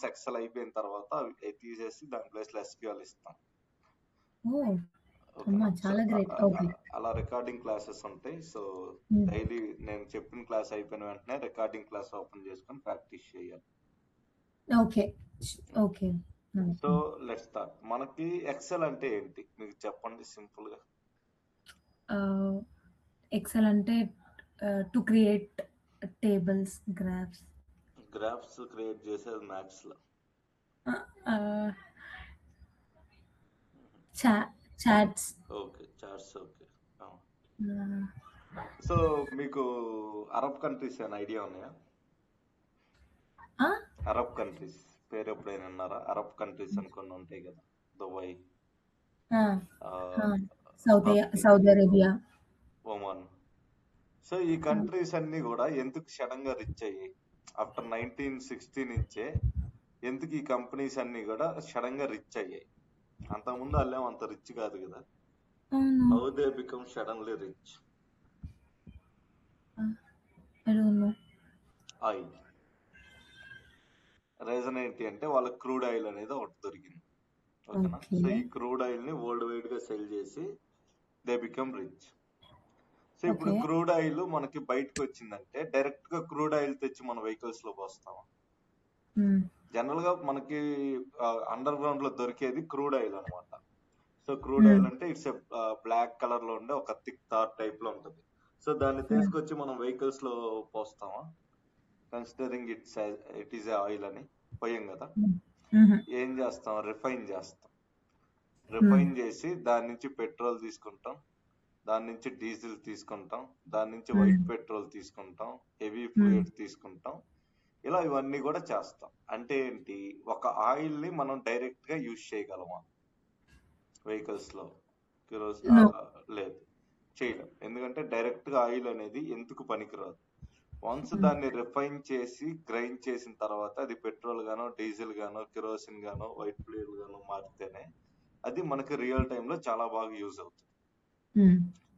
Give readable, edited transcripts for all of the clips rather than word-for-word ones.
XL అయిపోయిన తర్వాత అవి తీసేసి దాని ప్లేస్లో SQL ఇస్తాం. ఓ ఓకేనా? సో చాలా గ్రేట్. ఓకే. అలా రికార్డింగ్ క్లాసెస్ ఉంటాయి. సో డైలీ నేను చెప్పిన క్లాస్ అయిపోయిన వెంటనే రికార్డింగ్ క్లాస్ ఓపెన్ చేసుకొని ప్రాక్టీస్ చేయాలి. Okay okay. So let's start. మనకి ఎక్సెల్ అంటే ఏంటి మీకు చెప్పండి సింపుల్ గా. ఎక్సెల్ అంటే to create tables, graphs create చేసేది మ్యాథ్స్ లో. Charts. Okay, charts. Okay. So మీకు అరబ్ కంట్రీస్ అని ఐడియా ఉన్నాయా? అరబ్ కంట్రీస్ పేరు ఎప్పుడైనా విన్నారా? అరబ్ కంట్రీస్ అని కొన్ని ఉంటాయి కదా, Dubai, Saudi Arabia, Oman. So ఈ కంట్రీస్ అన్ని కూడా ఎందుకు సడన్ గా రిచ్ అయ్యాయి ఆఫ్టర్ 1960 నుంచే? ఎందుకు ఈ కంపెనీస్ అన్ని కూడా సడన్ గా రిచ్ అయ్యాయి? అంతకుముందు వాళ్ళేమో అంత రిచ్ కాదు కదా. How they become suddenly rich? Oil. Reason ఏంటి అంటే వాళ్ళ క్రూడ్ ఆయిల్ అనేది ఒకటి దొరికింది. ఓకేనా? సో ఈ క్రూడ్ ఆయిల్ ని వరల్డ్ వైడ్ గా సెల్ చేసి దే బికమ్ రిచ్. సో ఇప్పుడు క్రూడ్ ఆయిల్ మనకి బయటకు వచ్చిందంటే డైరెక్ట్ గా క్రూడ్ ఆయిల్ తెచ్చి మన వెహికల్స్ లో పోస్తాం. జనరల్ గా మనకి అండర్ గ్రౌండ్ లో దొరికేది క్రూడ్ ఆయిల్ అనమాట. సో క్రూడ్ ఆయిల్ అంటే ఇట్స్ బ్లాక్ కలర్ లో ఉండే ఒక థిక్ థార్ టైప్ లో ఉంటుంది. సో దాన్ని తీసుకొచ్చి మనం వెహికల్స్ లో పోస్తామా? కన్సిడరింగ్ ఇట్ ఈస్ ఆయిల్ అని పోయాం కదా. ఏం చేస్తాం? రిఫైన్ చేస్తాం. రిఫైన్ చేసి దాని నుంచి పెట్రోల్ తీసుకుంటాం, దాని నుంచి డీజిల్ తీసుకుంటాం, దాని నుంచి వైట్ పెట్రోల్ తీసుకుంటాం, హెవీ ఫ్లూయిడ్ తీసుకుంటాం. ఇలా ఇవన్నీ కూడా చేస్తాం. అంటే ఏంటి? ఒక ఆయిల్ ని మనం డైరెక్ట్ గా యూజ్ చేయగలమా వెహికల్స్ లో? లేదు, చేయలేం. ఎందుకంటే డైరెక్ట్ గా ఆయిల్ అనేది ఎందుకు పనికిరాదు. వన్స్ దాన్ని రిఫైన్ చేసి గ్రైండ్ చేసిన తర్వాత అది పెట్రోల్ గానో, డీజిల్ గానో, కిరోసిన్ గానో, వైట్ ఫ్లూయిడ్ గానో మారితేనే అది మనకి రియల్ టైంలో చాలా బాగా యూజ్ అవుతుంది.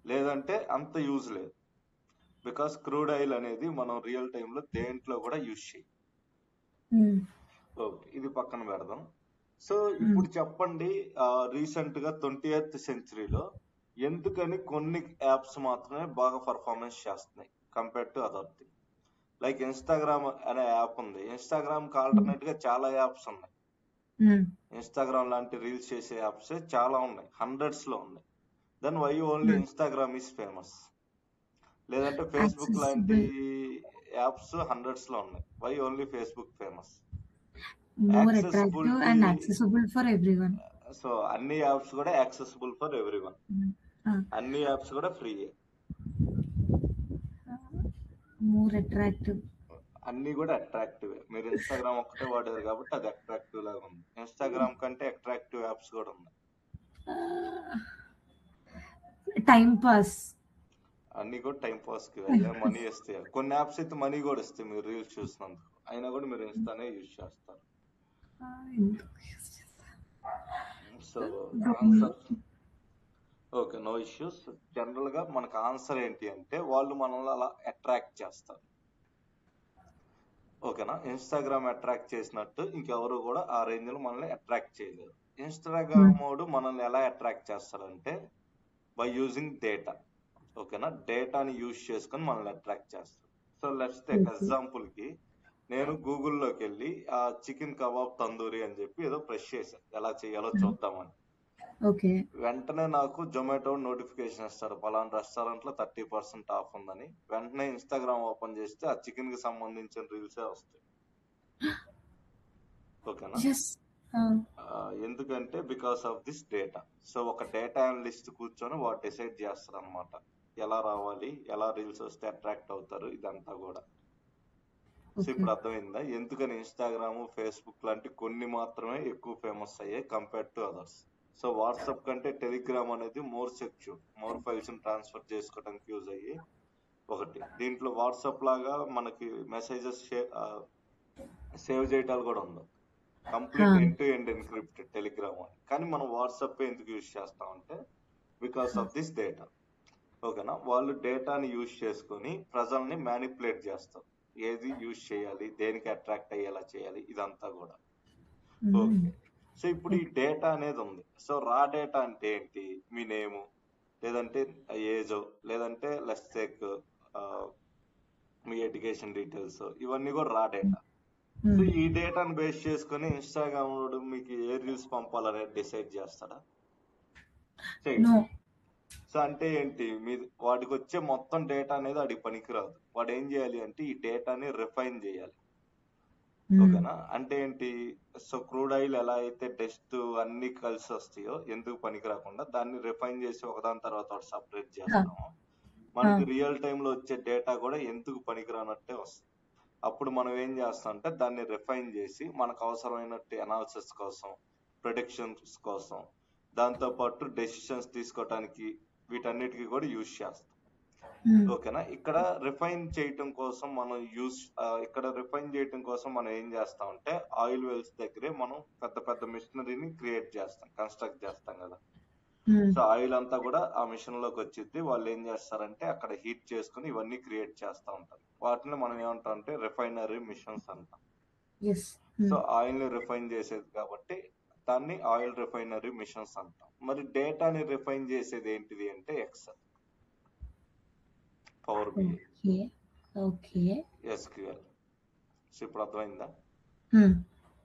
లేదంటే అంత యూజ్ లేదు. బికాస్ క్రూడ్ ఆయిల్ అనేది మనం రియల్ టైంలో దేంట్లో కూడా యూజ్ చేయం. ఓకే, ఇది పక్కన పెడదాం. సో ఇప్పుడు చెప్పండి, రీసెంట్ గా 20th సెంచరీలో ఎందుకని కొన్ని యాప్స్ మాత్రమే బాగా పర్ఫార్మెన్స్ చేస్తున్నాయి compare to other thing? Like Instagram అనే యాప్ ఉంది. ఇన్స్టాగ్రామ్ కి ఆల్టర్నేట్ గా చాలా యాప్స్ ఉన్నాయి. ఇన్స్టాగ్రామ్ లాంటి రీల్స్ చేసే యాప్స్ చాలా ఉన్నాయి, హండ్రెడ్స్ లో ఉన్నాయి. Then why only Instagram is famous? లేదంటే ఫేస్బుక్ లాంటి యాప్స్ హండ్రెడ్స్ లో ఉన్నాయి, why only Facebook famous? So అన్ని యాప్స్ కూడా యాక్సెసిబుల్ ఫర్ ఎవ్రీవన్. అన్ని యాప్స్ కూడా ఫ్రీ. అన్ని కూడా అట్రాక్టివ్. మీరు ఇన్స్టాగ్రామ్ ఒక్కటే వాడారు కాబట్టి అది అట్రాక్టివ్ లాగా ఉంది. ఇన్స్టాగ్రామ్ కంటే అట్రాక్టివ్ యాప్స్ కూడా ఉన్నాయి. Time pass. అన్ని కూడా టైం పాస్ కి వెళ్ళే మనీ ఇస్తాయి. కొన్ని యాప్స్ అయితే మనీ కూడా ఇస్తాయి మీరు రీల్స్ చూసినందుకు. అయినా కూడా మీరు ఇన్స్టానే యూజ్ చేస్తారు. So answer okay, no issues. General గా మనకు ఆన్సర్ ఏంటి అంటే వాళ్ళు మనల్ని అలా అట్రాక్ట్ చేస్తారు. ఓకేనా? ఇన్స్టాగ్రామ్ అట్రాక్ట్ చేసినట్టు ఇంకెవరు కూడా ఆ రేంజ్ లో మనల్ని అట్రాక్ట్ చేయలేరు. ఇన్స్టాగ్రామ్ వాడు మనల్ని ఎలా అట్రాక్ట్ చేస్తారంటే బై యూజింగ్ డేటా. ఓకేనా? డేటాని యూజ్ చేసుకొని మనల్ని అట్రాక్ట్ చేస్తారు. సో లెట్స్ టేక్ ఎగ్జాంపుల్ కి నేను గూగుల్లోకి వెళ్ళి ఆ చికెన్ కబాబ్ తందూరి అని చెప్పి ఏదో ప్రెస్ చేశాను, ఎలా చేయాలో చూద్దామని. వెంటనే నాకు జొమాటో నోటిఫికేషన్ ఇస్తారు, పలానా రెస్టారెంట్ లో 30% ఆఫ్ ఉందని. వెంటనే ఇన్స్టాగ్రామ్ ఓపెన్ చేస్తే ఆ చికెన్ కి సంబంధించిన రీల్సే వస్తాయి. ఓకేనా? ఎందుకంటే because of this data. So ఒక డేటా అనలిస్ట్ కూర్చొని వాడు డిసైడ్ చేస్తారు అనమాట ఎలా రావాలి, ఎలా రీల్స్ వస్తే అట్రాక్ట్ అవుతారు, ఇదంతా కూడా. సో ఇప్పుడు అర్థమైందా ఎందుకని ఇన్స్టాగ్రామ్, ఫేస్బుక్ లాంటి కొన్ని మాత్రమే ఎక్కువ ఫేమస్ అయ్యాయి compare to others? So WhatsApp కంటే టెలిగ్రామ్ అనేది more secure, more files transfer చేసుకోవడానికి యూజ్ అయ్యి ఒకటి. దీంట్లో వాట్సాప్ లాగా మనకి మెసేజెస్ సేవ్ చేయటాలు కూడా ఉంది, complete end to end encrypted Telegram అని. కానీ మనం వాట్సాప్ ఎందుకు యూజ్ చేస్తామంటే బికాస్ ఆఫ్ దిస్ డేటా. ఓకేనా? వాళ్ళు డేటాని యూజ్ చేసుకొని ప్రజల్ని మ్యానిపులేట్ చేస్తారు, ఏది యూజ్ చేయాలి, దేనికి అట్రాక్ట్ అయ్యేలా చేయాలి, ఇదంతా కూడా. ఓకే. సో ఇప్పుడు ఈ డేటా అనేది ఉంది. సో రా డేటా అంటే ఏంటి? మీ నేము, లేదంటే ఏజో, లేదంటే let's take me education details, ఇవన్నీ కూడా రా డేటా. సో ఈ డేటాను బేస్ చేసుకొని ఇన్స్టాగ్రామ్ వాడు మీకు ఏ రీల్స్ పంపాలనేది డిసైడ్ చేస్తాడా? చేయడు. నో. సో అంటే ఏంటి? వాడికి వచ్చే మొత్తం డేటా అనేది వాడికి పనికిరాదు. వాడు ఏం చేయాలి అంటే ఈ డేటాని రిఫైన్ చేయాలి. ఓకేనా? అంటే ఏంటి? సో క్రూడ్ ఆయిల్ ఎలా అయితే డస్ట్ అన్ని కలిసి వస్తాయో ఎందుకు పనికి రాకుండా దాన్ని రిఫైన్ చేసి ఒకదాని తర్వాత ఒకటి సపరేట్ చేస్తాము. మనకి రియల్ టైమ్ లో వచ్చే డేటా కూడా ఎందుకు పనికిరానట్టే వస్తుంది. అప్పుడు మనం ఏం చేస్తాం అంటే దాన్ని రిఫైన్ చేసి మనకు అవసరమైనట్టు అనాలిసిస్ కోసం, ప్రిడిక్షన్స్ కోసం, దాంతో పాటు డెసిషన్స్ తీసుకోవటానికి వీటన్నిటికీ కూడా యూజ్ చేస్తాం. ఓకేనా? ఇక్కడ రిఫైన్ చేయటం కోసం మనం ఏం చేస్తామంటే ఆయిల్ వెల్స్ దగ్గరే మనం పెద్ద పెద్ద మిషనరీని క్రియేట్ చేస్తాం, కన్స్ట్రక్ట్ చేస్తాం కదా. సో ఆయిల్ అంతా కూడా ఆ మిషన్ లోకి వచ్చింది. వాళ్ళు ఏం చేస్తారంటే అక్కడ హీట్ చేసుకుని ఇవన్నీ క్రియేట్ చేస్తూ ఉంటారు. వాటిని మనం ఏమంటాం అంటే రిఫైనరీ మిషన్స్ అంటాం. సో ఆయిల్ ని రిఫైన్ చేసేది కాబట్టి దాన్ని ఆయిల్ రిఫైనరీ మిషన్స్ అంటాం. మరి డేటాని రిఫైన్ చేసేది ఏంటిది అంటే Excel, Power BI, SQL. So ఇప్పుడు అర్థమైందా?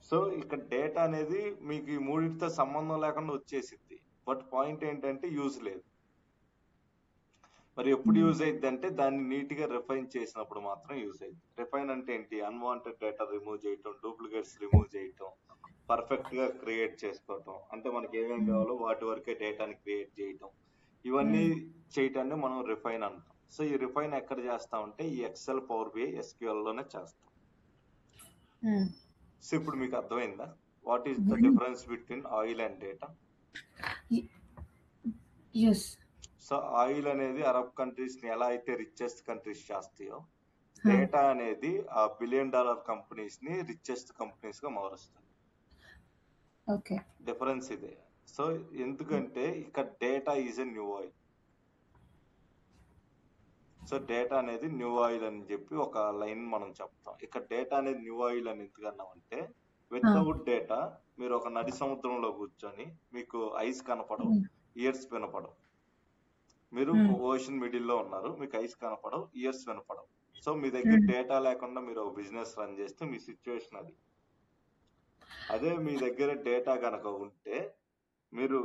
సో ఇక్కడ డేటా అనేది మీకు ఈ మూడింటితో సంబంధం లేకుండా వచ్చేసింది. బట్ పాయింట్ ఏంటంటే యూజ్ లేదు. మరి ఎప్పుడు యూజ్ అయింది అంటే దాన్ని నీట్ గా రిఫైన్ చేసినప్పుడు మాత్రం యూజ్ అయింది. రిఫైన్ అంటే ఏంటి? అన్వాంటెడ్ డేటా రిమూవ్ చేయటం, డూప్లికేట్స్ రిమూవ్ చేయటం, పర్ఫెక్ట్ గా క్రియేట్ చేసుకోవటం, అంటే మనకి ఏమేమి కావాలో వాటి వరకే డేటాని క్రియేట్ చేయటం, ఇవన్నీ చేయటాన్ని మనం రిఫైన్ అంటాం. సో ఈ రిఫైన్ ఎక్కడ చేస్తామంటే ఈ ఎక్సెల్, పవర్ బిఐ, ఎస్క్యూఎల్ లోనే చేస్తాం. సో ఇప్పుడు మీకు అర్థమైందా what is the difference between oil and data? So oil అనేది అరబ్ కంట్రీస్ ని ఎలా అయితే రిచెస్ట్ కంట్రీస్ చేస్తాయో, డేటా అనేది ఆ $1 బిలియన్ కంపెనీస్ ని రిచెస్ట్ కంపెనీస్ గా మారుస్తుంది. డిఫరెన్స్ ఇదే. సో ఎందుకంటే ఇక్కడ data is a new oil. So data అనేది న్యూ ఆయిల్ అని చెప్పి ఒక లైన్ మనం చెప్తాం. ఇక్కడ డేటా అనేది న్యూ ఆయిల్ అని ఎందుకన్నామంటే వితౌట్ డేటా మీరు ఒక నడి సముద్రంలో కూర్చొని మీకు ఐస్ కనపడవు, ఇయర్స్ వినపడవు. మీరు ఓషన్ మిడిల్ లో ఉన్నారు, మీకు ఐస్ కనపడవు, ఇయర్స్ వినపడవు. సో మీ దగ్గర డేటా లేకుండా మీరు ఒక బిజినెస్ రన్ చేస్తే మీ సిచ్యువేషన్ అది. అదే మీ దగ్గర డేటా కనుక ఉంటే మీరు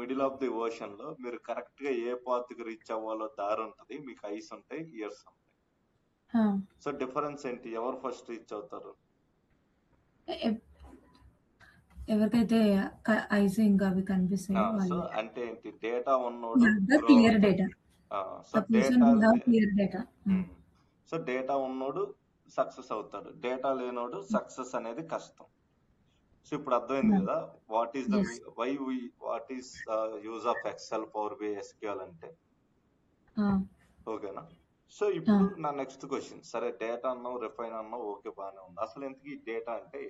మిడిల్ ఆఫ్ ది ఓషన్ లో మీరు కరెక్ట్ గా ఏ పాత్ కి రీచ్ అవ్వాలో దారి ఉంటది, మీకు ఐస్ ఉంటాయి, ఇయర్స్ ఉంటాయి. సో డిఫరెన్స్ ఏంటి? ఎవరు ఫస్ట్ రీచ్ అవుతారు? ఎవరికైతే ఐస్ ఇంకా అవి కనిపిస్తాయి. సో అంటే ఏంటి? డేటా ఉన్నోడు క్లియర్ డేటా. సో డేటా ఉన్నోడు సక్సెస్ అవుతాడు, డేటా లేనోడు సక్సెస్ అనేది కష్టం. సో ఇప్పుడు అర్థమైంది కదా what is use of Excel, Power BI, SQL అంటే. ఓకేనా? సో ఇప్పుడు నా నెక్స్ట్ క్వశ్చన్, సరే డేటా అన్నావు, రిఫైన్ అన్నావు, ఓకే బాగానే ఉంది. అసలు ఎందుకు ఈ డేటా అంటే?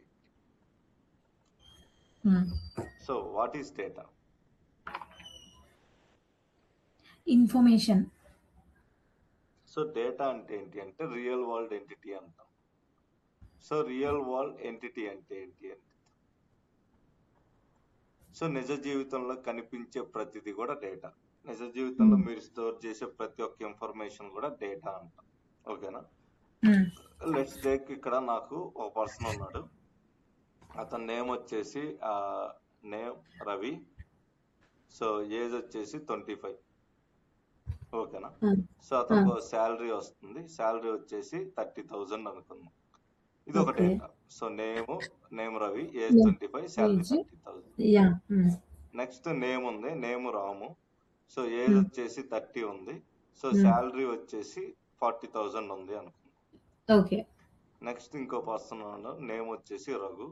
So what is data? Information. So data అంటే ఏంటి అంటే రియల్ వరల్డ్ ఎంటిటీ అంటాం. సో రియల్ వరల్డ్ ఎంటిటీ అంటే ఏంటి అంటే సో నిజ జీవితంలో కనిపించే ప్రతిదీ కూడా డేటా. నిజ జీవితంలో మీరు స్టోర్ చేసే ప్రతి ఒక్క ఇన్ఫర్మేషన్ కూడా డేటా అంటాం. ఓకేనా? లెట్స్ టేక్ ఇక్కడ నాకు ఒక పర్సన్ ఉన్నాడు, అతని నేమ్ వచ్చేసి నేమ్ రవి. సో ఏజ్ వచ్చేసి 25. ఓకేనా? సో అతనికి శాలరీ వస్తుంది, శాలరీ వచ్చేసి 30,000 అనుకుందాం. ఇది ఒక data. So name Ravi, age 25, salary 30,000. Next name ఉంది, నేమ్ రాము. సో ఏజ్ వచ్చేసి 30 ఉంది. సో శాలరీ వచ్చేసి 40,000 ఉంది అనుకుందాం. నెక్స్ట్ ఇంకో పర్సన్ నేమ్ వచ్చేసి రఘు.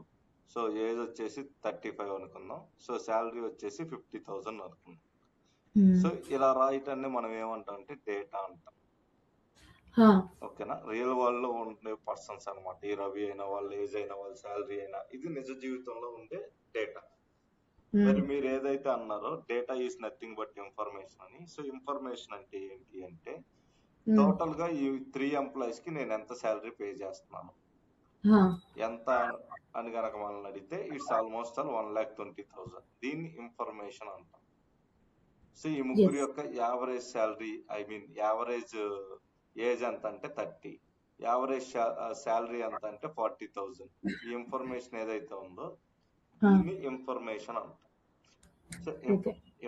సో ఏజ్ వచ్చేసి 35 అనుకుందాం. సో శాలరీ వచ్చేసి 50,000 అనుకుందాం. సో ఇలా రాయటాన్ని మనం ఏమంటాం అంటే డేటా అంటాం. ఓకేనా? రియల్ వరల్డ్ లో ఉండే పర్సన్స్ అనమాట. ఈ రవి అయినా, వాళ్ళ ఏజ్ అయినా, వాళ్ళ శాలరీ అయినా, ఇది నిజ జీవితంలో ఉండే డేటా. మరి మీరు ఏదైతే అన్నారో data is nothing but information అని. సో ఇన్ఫర్మేషన్ అంటే ఏంటి అంటే టోటల్ గా ఈ 3 ఎంప్లాయీస్ కి నేను ఎంత శాలరీ పే చేస్తున్నాను, ఎంత అని కనుక మనల్ని అడిగితే ఇట్స్ ఆల్మోస్ట్ ఆల్ 1,20,000. దీన్ని ఇన్ఫర్మేషన్ అంటాం. సో ఈ ముగ్గురు యొక్క average salary, I mean average age ఎంత అంటే 30, యావరేజ్ శాలరీ ఎంత అంటే 40,000. ఈ ఇన్ఫర్మేషన్ ఏదైతే ఉందో దీన్ని ఇన్ఫర్మేషన్ అంటాం. సో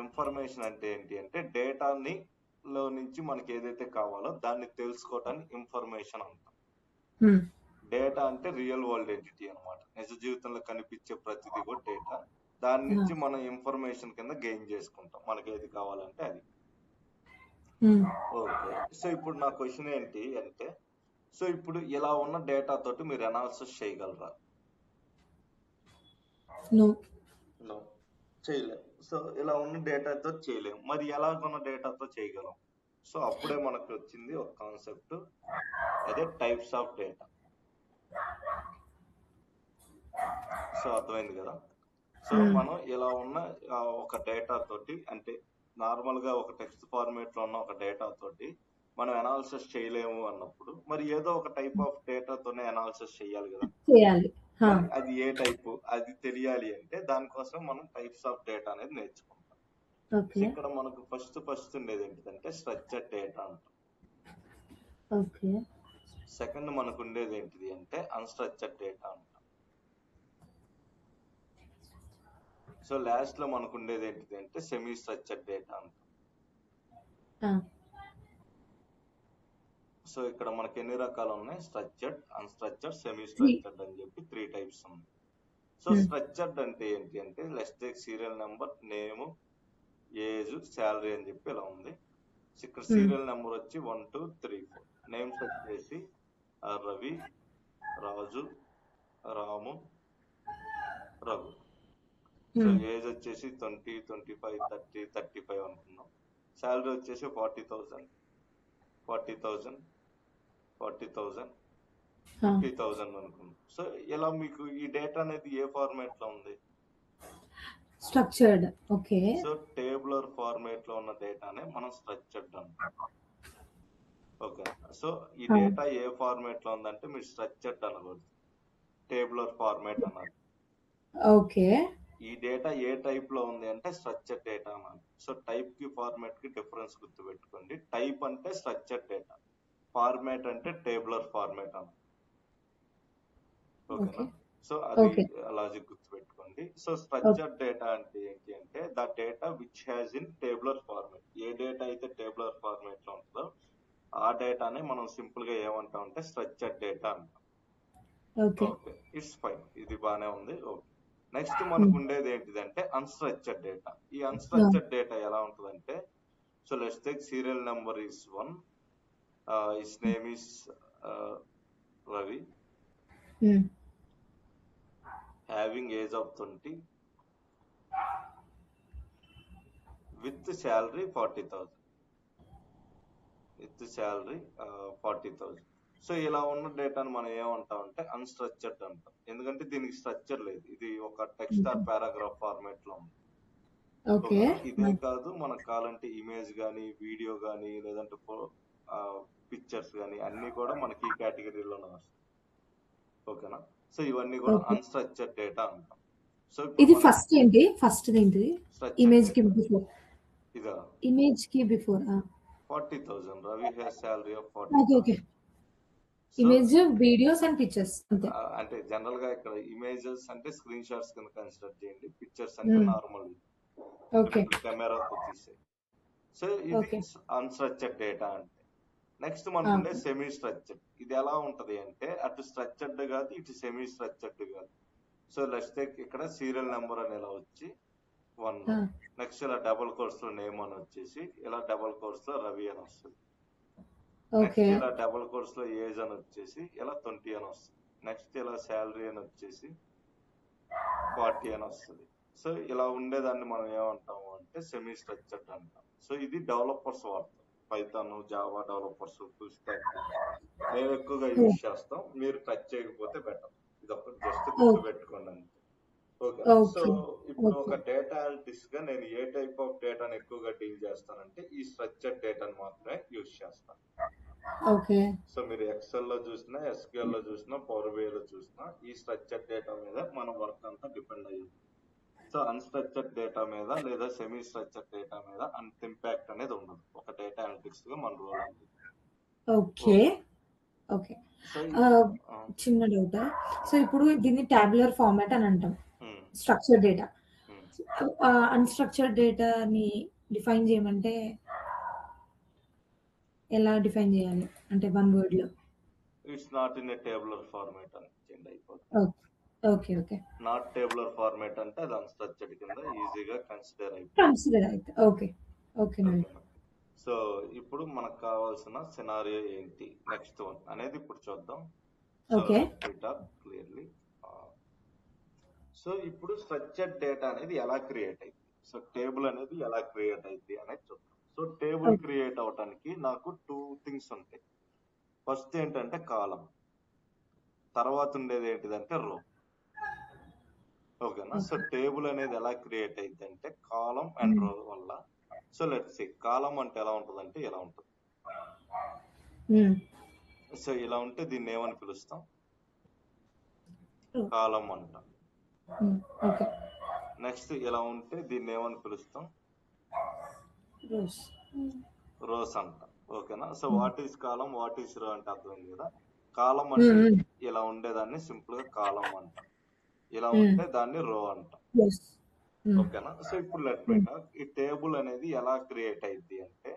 ఇన్ఫర్మేషన్ అంటే ఏంటి అంటే డేటాని లో నుంచి మనకి ఏదైతే కావాలో దాన్ని తెలుసుకోవటానికి ఇన్ఫర్మేషన్ అంటాం. డేటా అంటే రియల్ వరల్డ్ ఎంటిటీ అన్నమాట. నిజ జీవితంలో కనిపించే ప్రతిదీ కూడా డేటా. దాని నుంచి మనం ఇన్ఫర్మేషన్ కింద గెయిన్ చేసుకుంటాం మనకి ఏది కావాలంటే అది. ఓకే, సో ఇప్పుడు నా క్వశ్చన్ ఏంటి అంటే, సో ఇప్పుడు ఇలా ఉన్న డేటా తోటి మీరు అనాలిసిస్ చేయగలరా? నో, చేయలేం. సో ఇలా ఉన్న డేటాతో చేయలేం. మరి ఎలాగున్న డేటాతో చేయగలం? సో అప్పుడే మనకు వచ్చింది ఒక కాన్సెప్ట్, అదే టైప్స్ ఆఫ్ డేటా. సో అర్థమైంది కదా. సో మనం ఇలా ఉన్న ఒక డేటా తోటి, అంటే నార్మల్ గా ఒక టెక్స్ట్ ఫార్మేట్ లో ఉన్న ఒక డేటా తోటి మనం అనాలిసిస్ చేయలేము అన్నప్పుడు మరి ఏదో ఒక టైప్ ఆఫ్ డేటాతోనే అనాలిసిస్ చేయాలి కదా. అది ఏ టైపు అది తెలియాలి అంటే దానికోసం మనం టైప్స్ ఆఫ్ డేటా అనేది నేర్చుకుంటాం. ఇక్కడ మనకు ఫస్ట్ ఉండేది ఏంటిదంటే స్ట్రక్చర్డ్ డేటా అంటాం. సెకండ్ మనకు ఉండేది ఏంటిది అంటే అన్స్ట్రక్చర్డ్ డేటా అంటాం. సో లాస్ట్ లో మనకు ఉండేది ఏంటిది అంటే సెమీ స్ట్రక్చర్డ్ డేటా అంటాం. సో ఇక్కడ మనకి ఎన్ని రకాలు ఉన్నాయి? స్ట్రక్చర్డ్, అన్స్ట్రక్చర్డ్, సెమీ స్ట్రక్చర్డ్ అని చెప్పి 3 టైప్స్ ఉన్నాయి. సో స్ట్రక్చర్డ్ అంటే ఏంటి అంటే let's take serial number, name, age, salary అని చెప్పి ఇలా ఉంది. ఇక్కడ సీరియల్ నెంబర్ వచ్చి 1, 2, 3, 4. నేమ్స్ వచ్చేసి రవి, రాజు, రాము, రఘు. సో ఏజ్ వచ్చేసి 20, 25, 30, 35 అనుకున్నాం. శాలరీ వచ్చేసి 40,000, 40,000, 40,000, 50,000 అనుకున్నాం. సో ఇలా మీకు ఈ డేటా అనేది ఏ ఫార్మాట్ లో ఉంది? Structured. Okay. So tabular format లో ఉన్న డేటానే మనం స్ట్రక్చర్డ్ అంటాం. ఓకే, సో ఈ డేటా ఏ ఫార్మాట్ లో ఉందంటే మీరు స్ట్రక్చర్డ్ అనకూడదు, టేబులర్ ఫార్మాట్ అన్నారు. ఓకే. ఈ డేటా ఏ టైప్ లో ఉంది అంటే స్ట్రక్చర్డ్ డేటా అన్నారు. సో టైప్ కి ఫార్మాట్ కి డిఫరెన్స్ గుర్తుపెట్టుకోండి. టైప్ అంటే స్ట్రక్చర్డ్ డేటా, ఫార్మాట్ అంటే టేబులర్ ఫార్మాట్ అన్నారు. ఓకేనా. సో అది లాజిక్ గుర్తుపెట్టుకోండి. సో స్ట్రక్చర్డ్ డేటా అంటే ఏంటి అంటే the data which has in tabular format. A data అయితే టేబులర్ ఫార్మాట్ లో ఉంటుందో ఆ డేటానే మనం సింపుల్ గా ఏమంటాం అంటే స్ట్రక్చర్డ్ డేటా అంటాం. ఓకే, ఇట్స్ ఫైన్, ఇది బానే ఉంది. ఓకే, నెక్స్ట్ మనకు ఉండేది ఏంటిదంటే అన్స్ట్రక్చర్డ్ డేటా. ఈ అన్స్ట్రక్చర్డ్ డేటా ఎలా ఉంటుందంటే, so let's take serial number is 1, his name is Ravi, having age of 20, with salary 40,000, with salary 40,000. So ఇలా ఉన్న డేటాను మనం ఏమంటాం అంటే అన్స్ట్రక్చర్డ్ అంటాం. ఎందుకంటే దీనికి స్ట్రక్చర్ లేదు, ఇది ఒక టెక్స్ట్ ఆర్ పారాగ్రాఫ్ ఫార్మాట్ లో ఉంది. ఇదే కాదు, మనకు కావాలంటే ఇమేజ్ గానీ, వీడియో గానీ, లేదంటే పిక్చర్స్ గానీ అన్ని కూడా మనకి ఈ కేటగిరీలోనే వస్తాయి. ఓకేనా. సో ఇవన్నీ కూడా అన్స్ట్రక్చర్డ్ డేటా అంటాం. సో ఇది ఫస్ట్ ఏంటి? ఫస్ట్ ఏంటి? ఇమేజ్ కి బిఫోర్. ఇదా ఇమేజ్ కి before 40,000. Ravi has salary of 40,000. Okay. Image, videos and pictures అంతే. అంటే జనరల్ గా ఇక్కడ ఇమేజెస్ అంటే స్క్రీన్ షాట్స్ కింద కన్సిడర్ చేయండి, పిక్చర్స్ అంటే నార్మల్ కెమెరాతో తీసే. సో ఇది అన్స్ట్రక్చర్డ్ డేటా అంటే. నెక్స్ట్ మనకుండే సెమీ స్ట్రక్చర్డ్. ఇది ఎలా ఉంటది అంటే అటు స్ట్రక్చర్డ్ కాదు, ఇటు సెమీ స్ట్రక్చర్డ్ కాదు. సో లెట్స్ టేక్ ఇక్కడ సీరియల్ నెంబర్ అని ఇలా వచ్చి 1, నెక్స్ట్ ఇలా డబుల్ కోర్స్ లో నేమ్ అని వచ్చేసి ఇలా డబుల్ కోర్స్ లో రవి అని వస్తుంది. నెక్స్ట్ ఇలా డబుల్ కోర్స్ లో ఏజ్ అని వచ్చేసి ఇలా 20 అని వస్తుంది. నెక్స్ట్ ఇలా శాలరీ అని వచ్చేసి 40 అని వస్తుంది. సో ఇలా ఉండేదాన్ని మనం ఏమంటాము అంటే సెమీ స్ట్రక్చర్డ్ అంటాం. సో ఇది డెవలపర్స్ వాడతాం, Python, Java developers, full stock మేము ఎక్కువగా యూజ్ చేస్తాం. మీరు టచ్ చేయకపోతే బెటర్, ఇది ఒక జస్ట్ గుర్తు పెట్టుకోండి అంతే. ఓకే, సో ఇప్పుడు ఒక డేటా అనలిటిక్స్ గా నేను ఏ టైప్ ఆఫ్ డేటాను ఎక్కువగా డీల్ చేస్తానంటే ఈ స్ట్రక్చర్డ్ డేటాను మాత్రమే యూజ్ చేస్తాను. ఓకే. సో మీరు ఎక్సెల్ లో చూసినా, ఎస్క్యూఎల్ లో చూసినా, పవర్ బిఐ లో చూసినా ఈ స్ట్రక్చర్ డేటా మీద మన వర్క్ అంతా డిపెండ్ అయ్యింది. సో అన్స్ట్రక్చర్డ్ డేటా మీద లేదా సెమీ స్ట్రక్చర్డ్ డేటా మీద అంత ఇంపాక్ట్ అనేది ఉండదు ఒక డేటా అనలిటిక్స్ గా మన రోల్ అనేది. ఓకే. ఓకే. సో చిన్న డౌట్. సో ఇప్పుడు దీన్ని టాబ్యులర్ ఫార్మాట్ అని అంటాం. Structured data. అన్‌స్ట్రక్చర్డ్ డేటాని డిఫైన్ చేయమంటే ఎలా డిఫైన్ చేయాలి? అంటే వన్ వర్డ్‌లో. It's not in a tabular format అని చేంజ్ అయిపోతుంది. Okay. Okay. Not tabular format అంటే అది అన్స్ట్రక్చర్డ్ కింద ఈజీగా కన్సిడర్ కన్సిడర్ అయితే ఓకే. ఓకేనండి. సో ఇప్పుడు మనకు కావాల్సిన సినారియో ఏంటి నెక్స్ట్ వన్ అనేది ఇప్పుడు చూద్దాం. ఓకే. క్లియర్లీ. సో ఇప్పుడు స్ట్రక్చర్డ్ డేటా అనేది ఎలా క్రియేట్ అయింది, సో టేబుల్ అనేది ఎలా క్రియేట్ అయింది అనేది చూద్దాం. సో టేబుల్ క్రియేట్ అవడానికి నాకు 2 థింగ్స్ ఉంటాయి. ఫస్ట్ ఏంటంటే కాలం, తర్వాత ఉండేది ఏంటిదంటే రో. ఓకేనా. సో టేబుల్ అనేది ఎలా క్రియేట్ అయింది అంటే కాలం అండ్ రో వల్ల. సో లెట్స్ సీ కాలం అంటే ఎలా ఉంటుందంటే ఇలా ఉంటుంది. సో ఇలా ఉంటే దీన్ని ఏమని పిలుస్తాం? కాలం అంటాం. నెక్స్ట్ ఇలా ఉంటే దీన్ని ఏమని పిలుస్తాం? రోస్ అంటాం. ఓకేనా. So what is column, what is రో అంటే అర్థమైంది కదా. కాలం అంటే ఇలా ఉండేదాన్ని సింపుల్ గా కాలం అంటాం, ఇలా ఉంటే దాన్ని రో అంటాం. ఓకేనా. సో ఇప్పుడు లెట్ మీ టాక్. ఈ టేబుల్ అనేది ఎలా క్రియేట్ అయింది అంటే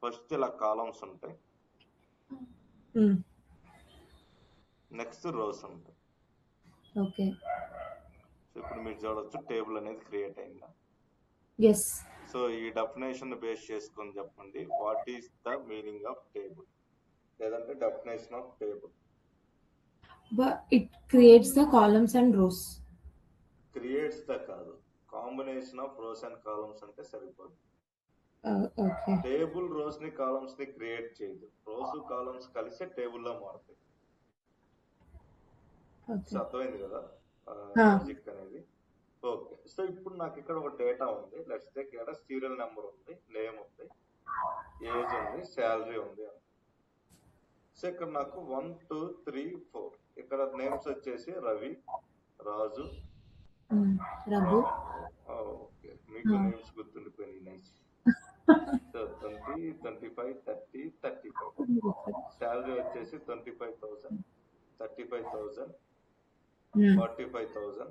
ఫస్ట్ ఇలా కాలమ్స్ ఉంటాయి, నెక్స్ట్ రోస్ ఉంటాయి. ఓకే. సో ఇప్పుడు మీరు చూడొచ్చు టేబుల్ అనేది క్రియేట్ అయిందా. ఎస్. సో ఈ డెఫినేషన్ బేస్ చేసుకొని చెప్పండి, what is the meaning of table, లేదంటే definition of table. It creates the columns and rows. Creates the కాదు, combination of rows and columns అంటే సరిపోదు. ఓకే. టేబుల్ రోస్ ని కాలమ్స్ ని క్రియేట్ చేయదు, రోస్ కాలమ్స్ కలిసి టేబుల్ లో మారుతాయి. సో అర్థమైంది కదా లాజిక్ అనేది. ఓకే. సో ఇప్పుడు నాకు ఇక్కడ ఒక డేటా ఉంది. లెట్స్ టేక్ ఇక్కడ సీరియల్ నెంబర్ ఉంది, నేమ్ ఉంది, ఏజ్ ఉంది, శాలరీ ఉంది. సో ఇక్కడ నాకు 1 2 3 4 ఇక్కడ నేమ్స్ వచ్చేసి రవి, రాజు, ఓకే మీకు నేమ్స్ గుర్తుండిపోయింది. నైస్. సో 20 25 30 35. శాలరీ వచ్చేసి 25,000 35,000 45,000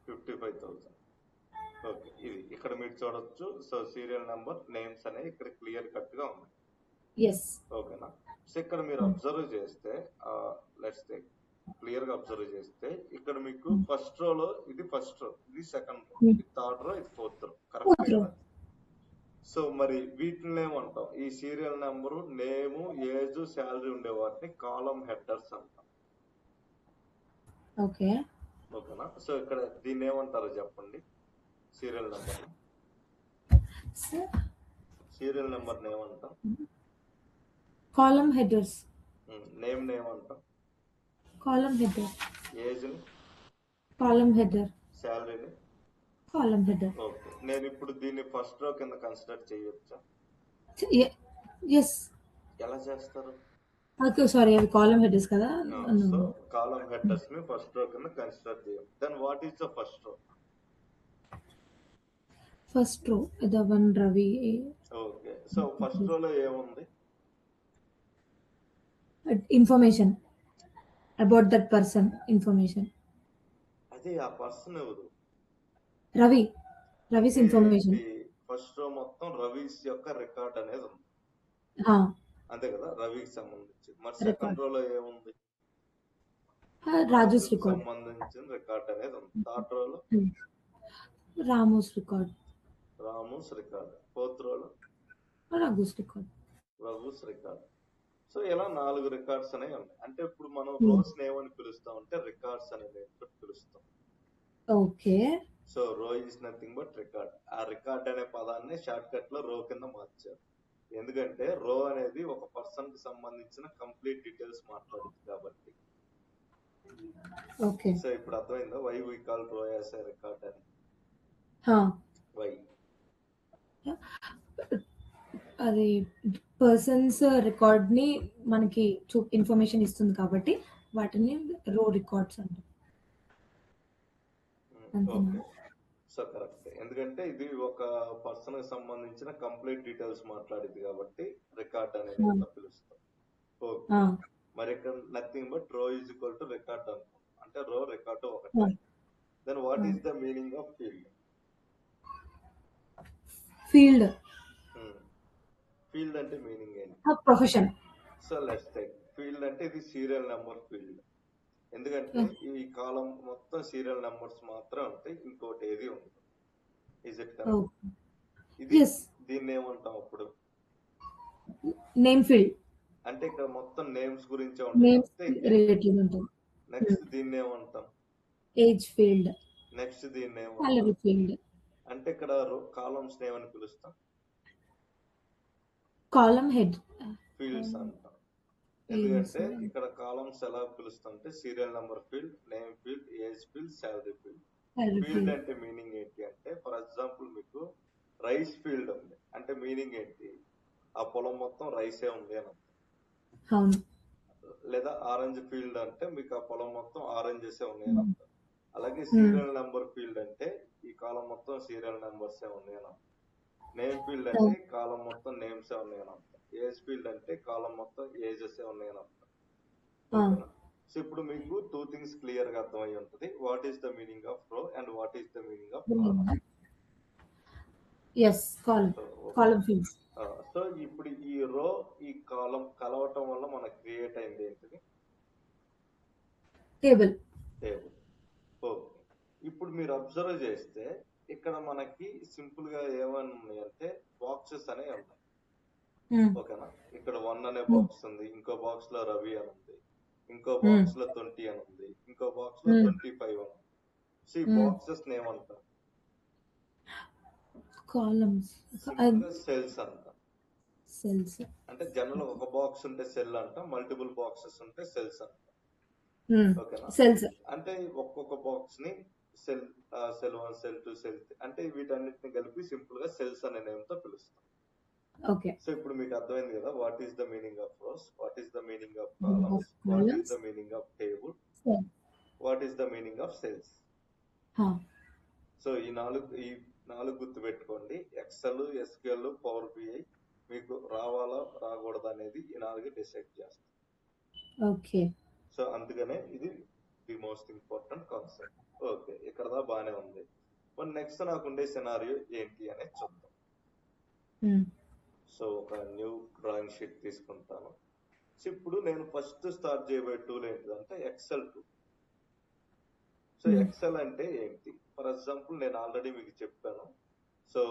55,000. ఓకే. ఇది ఇక్కడ మీరు చూడొచ్చు. సో సీరియల్ నెంబర్, నేమ్స్ అనేవి ఇక్కడ క్లియర్ కట్ గా ఉన్నాయి. ఓకేనా. సో ఇక్కడ మీరు అబ్జర్వ్ చేస్తే లెట్స్ టేక్ క్లియర్ గా అబ్జర్వ్ చేస్తే ఇక్కడ మీకు ఫస్ట్ రోలో ఇది ఫస్ట్ రో, ఇది సెకండ్ రో, ఇది థర్డ్ రో, ఇది ఫోర్త్ రో. కరెక్ట్ కదా. సో మరి వీటిని ఏమంటాం? ఈ సీరియల్ నెంబరు, నేము, ఏజ్, శాలరీ ఉండే వాటిని కాలం హెడర్స్ అంటాం. ఓకేనా. సో ఇక్కడ దీన్ని ఏమంటారో చెప్పండి. సీరియల్ నెంబర్, సీరియల్ నెంబర్ ఏమంటాం? కాలం హెడర్స్. నేమ్ ఏమంటాం? కాలం హెడర్. ఏజ్ ని కాలం హెడర్. శాలరీని కాలం హెడర్. ఓకే. నేను ఇప్పుడు దీన్ని ఫస్ట్ రో కింద కన్సిడర్ చేయొచ్చా? yes. ఎలా చేస్తారు? ఓకే. సారీ, అవి కాలం హెడర్స్ కదా. సో కాలం హెడర్స్ ని ఫస్ట్ రో కింద కన్సిడర్ చేయం. Then what is the first row? First row the one Ravi. Okay. So first రోలో ఏముంది? Information about that person. Information. అదే ఆ పర్సన్ ఎవరు? రవి. రవిస్ ఇన్ఫర్మేషన్. ఫస్ట్ రో మొత్తం రవిస్ యొక్క రికార్డ్ అనేది ఉంది, అంతే కదా, రవికి సంబంధించి. మరి సెకండ్ రోలో ఏముంది? రాజుస్ రికార్డ్ సంబంధించిన రికార్డ్ అనేది ఉంది. థర్డ్ రోలో Ramu's record. Ramu's record. Fourth రోలో Raghu's record. Raghu's record. So ఇలా 4 రికార్డ్స్ అనేవి ఉన్నాయి. అంటే ఇప్పుడు మనం రోస్ ఏమని పిలుస్తాం అంటే రికార్డ్స్ అనేది పిలుస్తాం. ఓకే. సో రో ఈస్ నథింగ్ బట్ రికార్డ్. ఆ రికార్డ్ అనే పదాన్ని షార్ట్ కట్ లో రో కింద మార్చారు. ఎందుకంటే రో అనేది ఒక పర్సన్ కి సంబంధించిన కంప్లీట్ డీటెయిల్స్ మాట్లాడుతుంది కాబట్టి. ఓకే. సో ఇప్పుడు అర్థమైందా వై వి కాల్ రో యాస్ ఏ రికార్డ్ అని? వై? అది పర్సన్స్ రికార్డ్‌ని మనకి ఇన్ఫర్మేషన్ ఇస్తుంది కాబట్టి వాటిని రో రికార్డ్స్ అంటాం. అంతేనా? ఓకే. So correct. ఎందుకంటే ఇది ఒక పర్సన్ కి సంబంధించిన కంప్లీట్ డీటెయిల్స్ మాట్లాడిద్ది కాబట్టి రికార్డ్ అనేది ఆ! ఎంత పిలుస్తాం. ఓకే. ఆ! మరి ఇక్కడ నథింగ్ బట్ రో ఈజ్ ఈక్వల్ టు రికార్డ్ అనుకో. అంటే రో రికార్డు ఆ! ఒకటే. దెన్ వాట్ ఆ! Is the meaning of field? Field. Field అంటే మీనింగ్ ఏంటి? Profession. So let's take field అంటే ఇది సీరియల్ నెంబర్ ఫీల్డ్. ఎందుకంటే ఈ కాలం మొత్తం సీరియల్ నెంబర్స్ మాత్రం ఉంటాయి, ఇంకోటి ఏది ఉండదు. Is it correct? ఓకే. ఇది యెస్. దీన్ని ఏమంటాం అప్పుడు? Name field. అంటే ఇక్కడ మొత్తం నేమ్స్ గురించే ఉంటుంది నేమ్స్ తప్పితే ఇంకేం లేదు. రిలేటెడ్ ఉంటుంది. నెక్స్ట్ దీన్ని ఏమంటాం? Age field. నెక్స్ట్ దీన్ని ఏమంటాం? Salary field. అంటే ఇక్కడ కాలమ్స్ ఏమని పిలుస్తాం? Column head. ఫీల్డ్స్ అంటాం. ఎందుకంటే ఇక్కడ కాలమ్స్ ఎలా పిలుస్తాం అంటే serial number field, name field, age field, salary field. Field అంటే మీనింగ్ ఏంటి అంటే ఫర్ ఎగ్జాంపుల్ మీకు రైస్ ఫీల్డ్ ఉంది అంటే మీనింగ్ ఏంటి? ఆ పొలం మొత్తం రైసే ఉంది అని అర్థం. అవును. లేదా ఆరెంజ్ ఫీల్డ్ అంటే మీకు ఆ పొలం మొత్తం ఆరెంజెస్ ఉన్నాయి అని అర్థం. అలాగే సీరియల్ నెంబర్ ఫీల్డ్ అంటే ఈ కాలం మొత్తం సీరియల్ నెంబర్స్ ఉన్నాయి అని అర్థం. నేమ్ ఫీల్డ్ అంటే కాలం మొత్తం నేమ్స్ ఉన్నాయి అని అర్థం. ఏజ్ ఫీల్డ్ అంటే కాలం మొత్తం ఏజెస్ ఉన్నాయి అని అర్థం. ఓకేనా? సో ఇప్పుడు మీకు టూ థింగ్స్ క్లియర్ గా అర్థమై ఉంటుంది. What is the meaning of రో and what is the meaning of column. yes column fields. So ఇప్పుడు ఈ రో ఈ కాలం కలవటం వల్ల మనకు క్రియేట్ అయింది ఏంటిది? టేబుల్. ఓకే. ఇప్పుడు మీరు అబ్జర్వ్ చేస్తే ఇక్కడ మనకి సింపుల్ గా ఏమని ఉన్నాయంటే బాక్సెస్ అనేవి ఉన్నాయి. ఓకేనా? ఇక్కడ 1 అనే బాక్స్ ఉంది, ఇంకో బాక్స్ లో రవి అని ఉంది, ఇంకో బాక్స్ లో 20 అని ఉంది, ఇంకో బాక్స్ లో 25 అని ఉంది. సో ఈ బాక్సెస్ ఏమంటాం? కాలమ్స్. సెల్స్ అంటాం. సెల్స్. అంటే జనరల్ ఒక బాక్స్ ఉంటే సెల్ అంటాం, మల్టిపుల్ బాక్సెస్ ఉంటే సెల్స్ అంటాం. ఓకేనా? సెల్స్ అంటే ఒక్కొక్క బాక్స్ ని సెల్ 1, సెల్ 2, సెల్ 3 అంటే వీటన్నిటిని కలిపి సింపుల్ గా సెల్స్ అనే నేమ్ తో పిలుస్తాం. ఓకే. సో ఇప్పుడు మీకు అర్థమైంది కదా what is the meaning of rose, what is the meaning of columns, what is the meaning of table, what is the meaning of cells. So ఈ నాలుగు గుర్తు పెట్టుకోండి. ఎక్సెల్, ఎస్క్యూఎల్, పవర్ బిఐ మీకు రావాలా రాకూడదు అనేది ఈ 4 డిసైడ్ చేస్తాం. ఓకే. సో అందుకనే ఇది the most important concept. Okay, ఇక్కడ దా బానే ఉంది. మరి నెక్స్ట్ నాకు ఉండే సినారియో ఏంటి అనేది చూద్దాం. సో ఒక న్యూ డ్రాయింగ్ షీట్ తీసుకుంటాను. సో ఇప్పుడు నేను ఫస్ట్ స్టార్ట్ చేయబోయే టూల్ ఏంటిదంటే ఎక్సెల్ టూల్. సో ఎక్సెల్ అంటే ఏంటి? ఫర్ ఎగ్జాంపుల్ నేను ఆల్రెడీ మీకు చెప్పాను. సో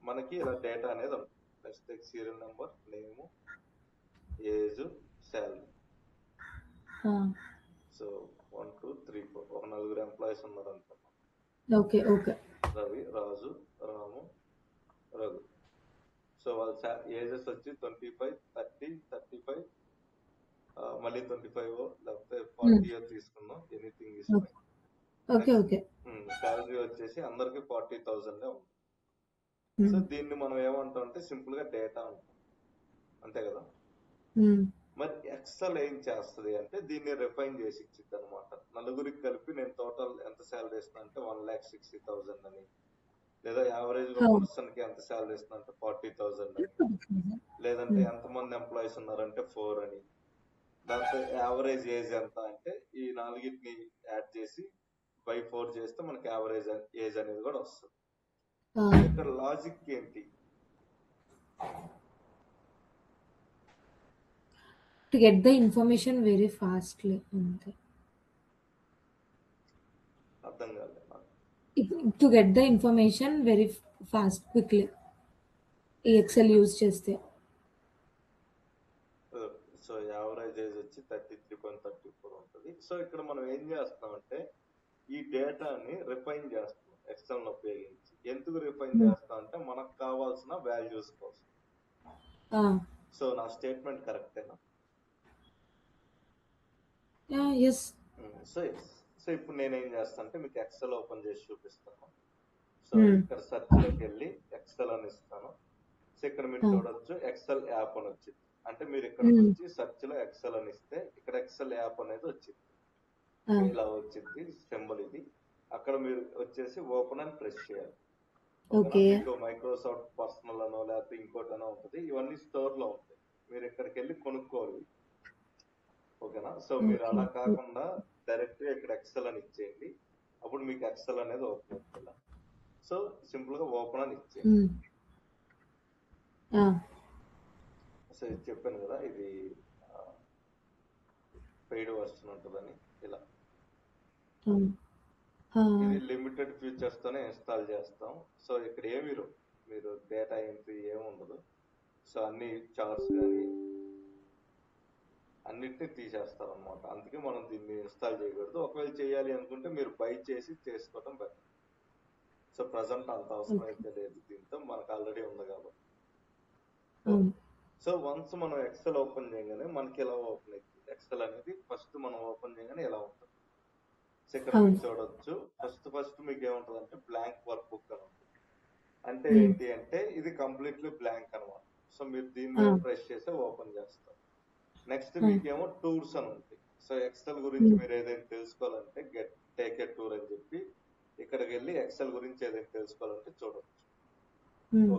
మనకి ఇలా డేటా అనేది ఉంటుంది. Next serial number, name, age, salary. So 1, 2, 3, 4 ఒక 4 ఎంప్లాయీస్ ఉన్నారు అనుకున్నాం. ఓకే. ఓకే. రవి, రాజు, రాము, రఘు. సో వాళ్ళ ఏజెస్ వచ్చి 25, 30, 35, మళ్ళీ 25 లేకపోతే 40 తీసుకుందాం. Anything is fine. Okay. Okay. Salary వచ్చేసి అందరికి 40,000 ఉంది. సో దీన్ని మనం ఏమంటాం అంటే సింపుల్ గా డేటా అంటాం, అంతే కదా? మరి ఎక్సెల్ ఏం చేస్తుంది అంటే దీన్ని రిఫైన్ చేసి ఇచ్చిద్ది అనమాట. నలుగురికి కలిపి నేను టోటల్ ఎంత శాలరీ ఇస్తున్నా అంటే 1,60,000 అని, లేదా యావరేజ్ గా పర్సన్ కి ఎంత శాలరీ ఇస్తున్నా అంటే 40,000 అని, లేదంటే ఎంతమంది ఎంప్లాయీస్ ఉన్నారంటే 4 అని, దాంతో యావరేజ్ ఏజ్ ఎంత అంటే ఈ 4ని యాడ్ చేసి బై 4 చేస్తే మనకి యావరేజ్ ఏజ్ అనేది కూడా వస్తుంది. ఇక్కడ లాజిక్ ఏంటి? To get the information very fastly. అర్థం కాలేదు. To get the information very fast, quickly. ఈ ఎక్సెల్ యూజ్ చేస్తే. సో యావరేజ్ ఏజ్ వచ్చి 33.34 ఉంటుంది. సో ఇక్కడ మనం ఏం చేస్తామంటే ఈ డేటాని రిఫైన్ చేస్తాం ఎక్సెల్ ను ఉపయోగించి. ఎందుకు రిఫైన్ చేస్తాం అంటే మనకు కావాల్సిన వాల్యూస్ కోసం. సో నా స్టేట్మెంట్ కరెక్టేనా? ఎస్. సో ఇప్పుడు నేనేం చేస్తాను అంటే మీకు ఎక్సెల్ ఓపెన్ చేసి చూపిస్తాను. సో ఇక్కడ సెర్చ్ లోకి వెళ్ళి ఎక్సెల్ అని ఇస్తాను. సో ఇక్కడ మీరు ఆ! చూడొచ్చు ఎక్సెల్ యాప్ అని వచ్చింది. అంటే మీరు ఇక్కడ హ్మ్. వచ్చి సెర్చ్ లో ఎక్సెల్ అని ఇస్తే ఇక్కడ ఎక్సెల్ యాప్ అనేది వచ్చింది. ఆ! ఇలా వచ్చింది సింబల్ ఇది. అక్కడ మీరు వచ్చేసి ఓపెన్ అని ప్రెస్ చేయాలి. ఓకేనా? ఓకే. మీకు మైక్రోసాఫ్ట్ పర్సనల్ అనో లేకపోతే ఇంకోటనో ఉంటుంది. ఇవన్నీ స్టోర్ లో ఉంటాయి. మీరు ఇక్కడికి వెళ్ళి కొనుక్కోవాలి. ఓకేనా? సో మీరు ఓకే. అలా కాకుండా డైరెక్ట్ గా ఇక్కడ ఎక్సెల్ అని ఇచ్చేయండి. అప్పుడు మీకు ఎక్సెల్ అనేది ఓపెన్ అవుతుంది. సో సింపుల్ గా ఓపెన్ అని ఇచ్చేయండి. హ్మ్. ఆ! సో ఇది చెప్పాను కదా, ఇది పెయిడ్ వర్షన్ ఉంటుందని. ఇలా అవును. ఆ! ఇది లిమిటెడ్ ఫీచర్స్ తోనే ఇన్స్టాల్ చేస్తాం. సో ఇక్కడ మీరు డేటా ఎంట్రీ ఏమి ఉండదు. సో అన్ని చార్ట్స్ కానీ అన్నిటిని తీసేస్తారు అనమాట. అందుకే మనం దీన్ని ఇన్స్టాల్ చేయకూడదు. ఒకవేళ చేయాలి అనుకుంటే మీరు బై చేసి చేసుకోవడం బెటర్. సో ప్రజెంట్ అంత అవసరం ఓకే. అయితే లేదు, దీంతో మనకు ఆల్రెడీ ఉంది కాబట్టి. అవును. సో వన్స్ మనం ఎక్సెల్ ఓపెన్ చేయగానే మనకి ఎలా ఓపెన్ అవుతుంది. ఎక్సెల్ అనేది ఫస్ట్ మనం ఓపెన్ చేయగానే ఎలా ఉంటుంది. సో ఇక్కడ మీరు అవును. చూడొచ్చు. ఫస్ట్ మీకు ఏముంటుంది అంటే బ్లాంక్ వర్క్ బుక్ అని ఉంటుంది. అంటే హ్మ్. ఏంటి అంటే ఇది కంప్లీట్లీ బ్లాంక్ అనమాట. సో మీరు దీని ఆ! మీద ప్రెస్ చేసి ఓపెన్ చేస్తారు. నెక్స్ట్ ఆ! మీకేమో టూర్స్ అని ఉంటాయి. సో ఎక్సెల్ గురించి హ్మ్. మీరు ఏదైనా తెలుసుకోవాలంటే టేక్ ఏ టూర్ అని చెప్పి ఇక్కడికి వెళ్ళి ఎక్సెల్ గురించి ఏదైనా తెలుసుకోవాలంటే చూడొచ్చు. హ్మ్.